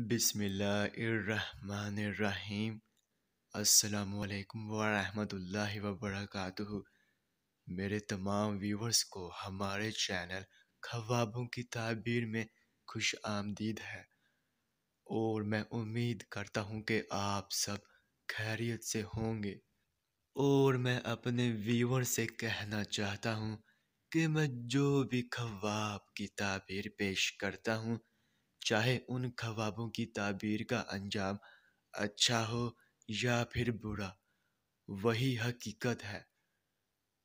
بسم اللہ الرحمن الرحیم۔ السلام علیکم ورحمۃ اللہ وبرکاتہ۔ میرے تمام ویورز کو ہمارے چینل خوابوں کی تعبیر میں خوش آمدید ہے، اور میں امید کرتا ہوں کہ آپ سب خیریت سے ہوں گے۔ اور میں اپنے ویور سے کہنا چاہتا ہوں کہ میں جو بھی خواب کی تعبیر پیش کرتا ہوں، چاہے ان خوابوں کی تعبیر کا انجام اچھا ہو یا پھر برا، وہی حقیقت ہے،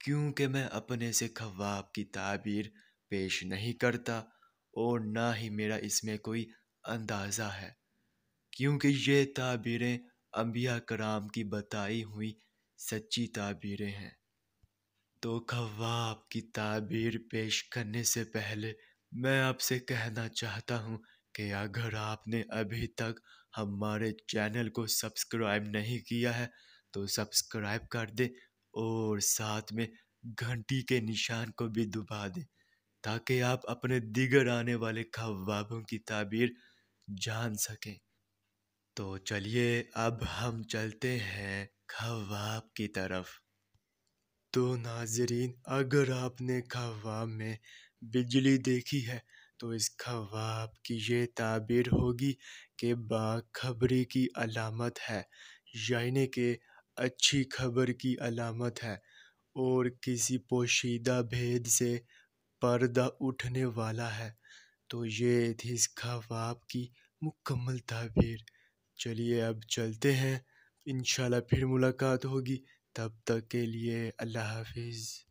کیونکہ میں اپنے سے خواب کی تعبیر پیش نہیں کرتا، اور نہ ہی میرا اس میں کوئی اندازہ ہے، کیونکہ یہ تعبیریں انبیاء کرام کی بتائی ہوئی سچی تعبیریں ہیں۔ تو خواب کی تعبیر پیش کرنے سے پہلے میں آپ سے کہنا چاہتا ہوں کہ اگر آپ نے ابھی تک ہمارے چینل کو سبسکرائب نہیں کیا ہے تو سبسکرائب کر دیں، اور ساتھ میں گھنٹی کے نشان کو بھی دبا دیں، تاکہ آپ اپنے دیگر آنے والے خوابوں کی تعبیر جان سکیں۔ تو چلیے اب ہم چلتے ہیں خواب کی طرف۔ تو ناظرین، اگر آپ نے خواب میں بجلی دیکھی ہے تو اس خواب کی یہ تعبیر ہوگی کہ باخبری کی علامت ہے، یعنی کہ اچھی خبر کی علامت ہے، اور کسی پوشیدہ بھید سے پردہ اٹھنے والا ہے۔ تو یہ تھی اس خواب کی مکمل تعبیر۔ چلیے اب چلتے ہیں، انشاءاللہ پھر ملاقات ہوگی، تب تک کے لیے اللہ حافظ۔